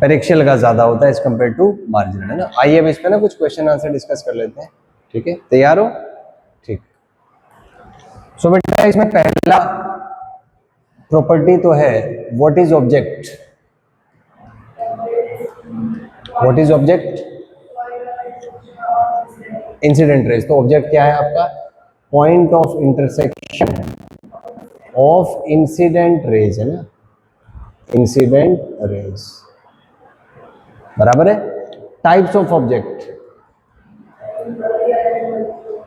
पेरिक्शियल का ज्यादा होता है एज कम्पेयर टू मार्जिनल, है ना। आइए अब इस पे ना कुछ क्वेश्चन आंसर डिस्कस कर लेते हैं, ठीक है, तैयार हो? ठीक। सो बेटा इसमें पहला प्रॉपर्टी तो है what is object. What is object? Incident raise. तो ऑब्जेक्ट क्या है आपका? Point of intersection of incident raise, है ना, इंसिडेंट रेज, बराबर है। Types of object,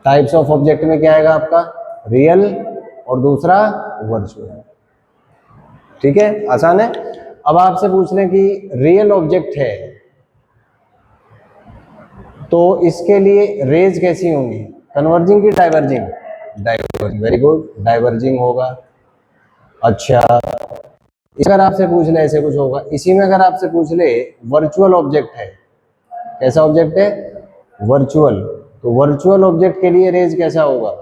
types of object में क्या आएगा आपका? रियल और दूसरा वर्चुअल, ठीक है, आसान है। अब आपसे पूछ लें कि रियल ऑब्जेक्ट है तो इसके लिए रेज कैसी होंगी? कन्वर्जिंग की diverging? Diverging, very good, diverging होगा। अच्छा, अगर आपसे पूछ ले ऐसे कुछ होगा। इसी में अगर आपसे पूछ ले वर्चुअल ऑब्जेक्ट है, कैसा ऑब्जेक्ट है? वर्चुअल। तो वर्चुअल ऑब्जेक्ट के लिए रेज कैसा होगा?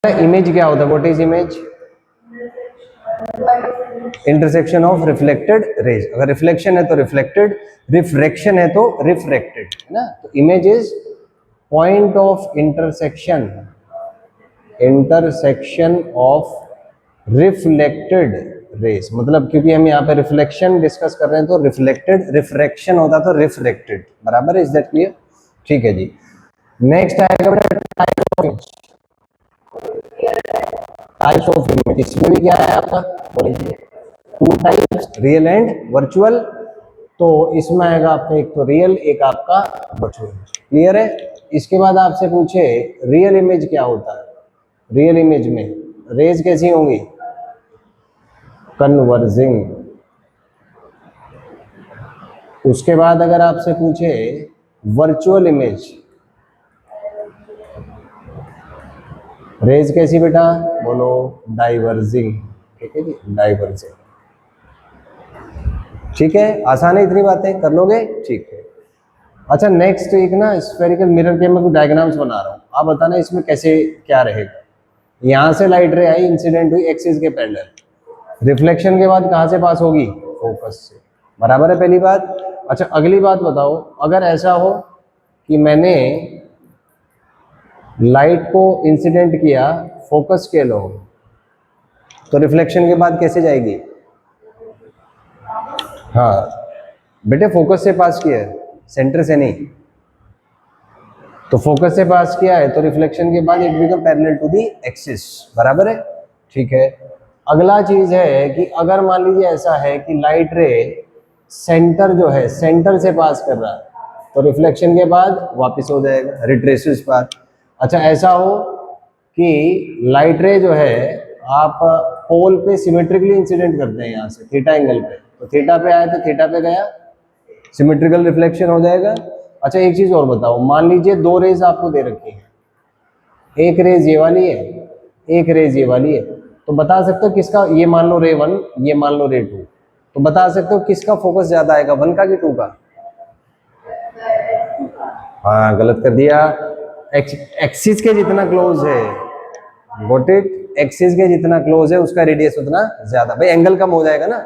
इमेज क्या होता है? What is image? Intersection of reflected raise. अगर रिफ्लेक्शन है तो रिफ्लेक्टेड, रिफ्रैक्शन है तो रिफ्रैक्टेड, है ना। तो image is point of intersection, intersection of reflected raise. मतलब क्योंकि हम यहाँ पे रिफ्लेक्शन डिस्कस कर रहे हैं तो रिफ्लेक्टेड, रिफ्रैक्शन होता तो रिफ्रैक्टेड, बराबर है। Is that clear? ठीक है जी। नेक्स्ट आएगा बेटा type of image. Types of image, इसमें भी क्या है आपका? Two types, real and virtual. तो इसमें आएगा आपका एक तो रियल, एक आपका वर्चुअल, क्लियर है। इसके बाद आपसे पूछे रियल इमेज क्या होता है? रियल इमेज में रेज कैसी होंगी? कन्वर्जिंग। उसके बाद अगर आपसे पूछे वर्चुअल इमेज, रेज कैसी बेटा? बोलो, डाइवर्जिंग, ठीक है जी, डाइवर्जिंग। ठीक है, आसान है, इतनी बातें कर लोगे, ठीक है। अच्छा, नेक्स्ट एक ना स्फेरिकल मिरर के मैं कुछ डायग्राम्स बना रहा हूँ, आप बताना इसमें कैसे क्या रहेगा। यहां से लाइट रे आई, इंसिडेंट हुई एक्सिस के पैरेलल, रिफ्लेक्शन के बाद कहां से पास होगी? फोकस से, बराबर है पहली बात। अच्छा, अगली बात बताओ, अगर ऐसा हो कि मैंने लाइट को इंसिडेंट किया फोकस के लो, तो रिफ्लेक्शन के बाद कैसे जाएगी? हाँ बेटे, फोकस से पास किया है, सेंटर से नहीं। तो फोकस से पास किया है तो रिफ्लेक्शन के बाद it become parallel to the axis, बराबर है, ठीक है। अगला चीज है कि अगर मान लीजिए ऐसा है कि लाइट रे सेंटर जो है, सेंटर से पास कर रहा है, तो रिफ्लेक्शन के बाद वापस हो जाएगा, रिट्रेसेस पाथ। अच्छा, ऐसा हो कि लाइट रे जो है आप पोल पे सिमेट्रिकली इंसिडेंट करते हैं यहाँ से थीटा एंगल पे, तो थीटा पे आया तो थीटा पे गया, सिमेट्रिकल रिफ्लेक्शन हो जाएगा। अच्छा, एक चीज और बताओ, मान लीजिए दो रेज आपको दे रखी है, एक रेज ये वाली है, एक रेज ये वाली है, तो बता सकते हो किसका, ये मान लो रे 1, ये मान लो रे 2, तो बता सकते हो किसका फोकस ज्यादा आएगा, 1 का कि 2 का? हाँ, गलत कर दिया। एक्सिस के जितना क्लोज है, गॉट इट, एक्सिस के जितना क्लोज है उसका रेडियस उतना ज्यादा, भाई एंगल कम हो जाएगा ना।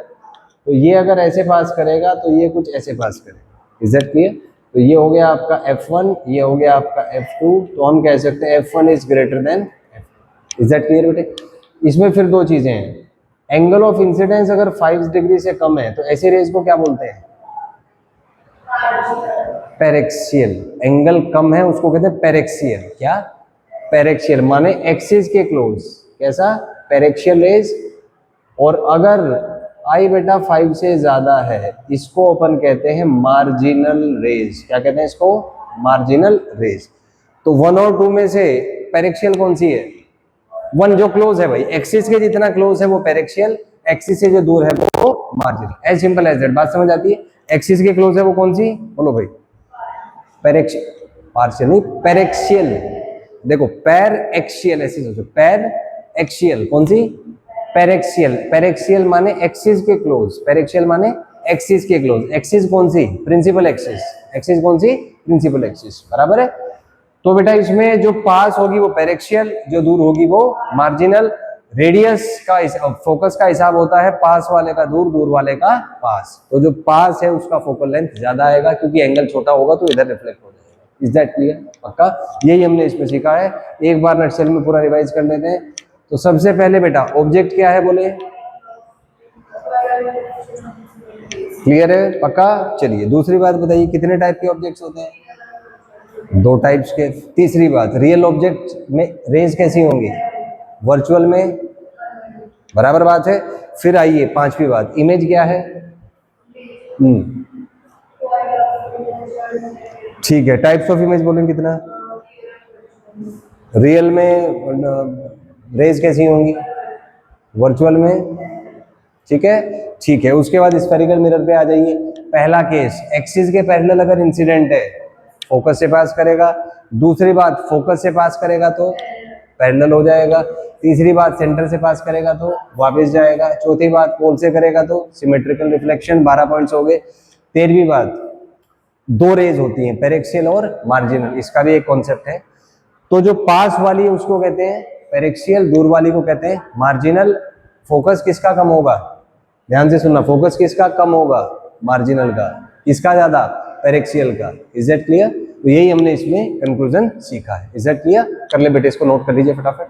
तो ये अगर ऐसे पास करेगा तो ये कुछ ऐसे पास करेगा, इज दैट क्लियर? तो ये हो गया आपका F1, ये हो गया आपका F2, तो हम कह सकते हैं F1 is greater than F2, is that clear बेटे? इसमें फिर दो चीजें हैं, एंगल ऑफ इंसिडेंस अगर 5 डिग्री से कम है तो ऐसे रेज को क्या बोलते हैं? पेरेक्सियल। एंगल कम है उसको कहते हैं पेरेक्सियल। क्या? पेरेक्सियल, माने एक्सिस के क्लोज, कैसा? Paraxial rays. और अगर आई बेटा 5 से ज्यादा है, इसको अपन कहते हैं मार्जिनल रेज। क्या कहते हैं इसको? Marginal rays. तो 1 और 2 में से पेरेक्सियल कौन सी है? 1 जो क्लोज है भाई, एक्सिस के जितना क्लोज है वो पेरेक्सियल, एक्सिस से जो दूर है वो marginal. As simple as that, बात समझ आती है? एक्सिस के क्लोज है वो कौन सी? बोलो भाई। पेरेक्सियल, पार्शियल नहीं, पेरेक्सियल। देखो, पैर एक्सियल ऐसे सोचो, पैर एक्सियल कौन सी? पेरेक्सियल। पेरेक्सियल माने एक्सिस के क्लोज, पेरेक्सियल माने एक्सिस के क्लोज। एक्सिस कौन सी? Principal axis. एक्सिस कौन सी? प्रिंसिपल एक्सिस, बराबर है। तो बेटा इसमें जो पास होगी वो पेरेक्शियल, जो दूर होगी वो मार्जिनल। रेडियस का फोकस का हिसाब होता है पास वाले का दूर, दूर वाले का पास। तो जो पास है उसका फोकल लेंथ ज्यादा आएगा क्योंकि एंगल छोटा होगा तो इधर रिफ्लेक्ट हो जाएगा। Is that clear? पक्का? यही हमने इसमें सीखा है। एक बार नटशेल में पूरा रिवाइज कर लेते हैं। तो सबसे पहले बेटा ऑब्जेक्ट क्या है बोले? क्लियर है? पक्का? चलिए दूसरी बात बताइए, कितने टाइप के ऑब्जेक्ट्स होते हैं? 2 टाइप्स के। तीसरी बात, रियल ऑब्जेक्ट में रेंज कैसी होंगी? वर्चुअल में। बराबर बात है। फिर आइए 5वीं बात, इमेज क्या है? ठीक है, टाइप्स ऑफ इमेज बोलेंगे कितना? रियल में रेज कैसी होंगी? वर्चुअल में। ठीक है, ठीक है। उसके बाद स्फेरिकल मिरर पे आ जाइए। पहला केस, एक्सिस के पैरेलल अगर इंसिडेंट है फोकस से पास करेगा। दूसरी बात, फोकस से पास करेगा तो पैरेलल हो जाएगा। तीसरी बात, सेंटर से पास करेगा तो वापस जाएगा। चौथी बात, पोल से करेगा तो सिमेट्रिकल रिफ्लेक्शन। 12 पॉइंट्स हो गए। 13वीं बात, 2 रेज होती हैं, पेरेक्सियल और मार्जिनल, इसका भी एक कॉन्सेप्ट है। तो जो पास वाली है उसको कहते हैं पेरेक्सियल, दूर वाली को कहते हैं मार्जिनल। फोकस किसका कम होगा? ध्यान से सुनना, फोकस किसका कम होगा? मार्जिनल का। किसका ज्यादा? पेरेक्सियल का। Is that clear? तो यही हमने इसमें कंक्लूजन सीखा है। Is that clear? कर ले बेटे, इसको नोट कर लीजिए फटाफट।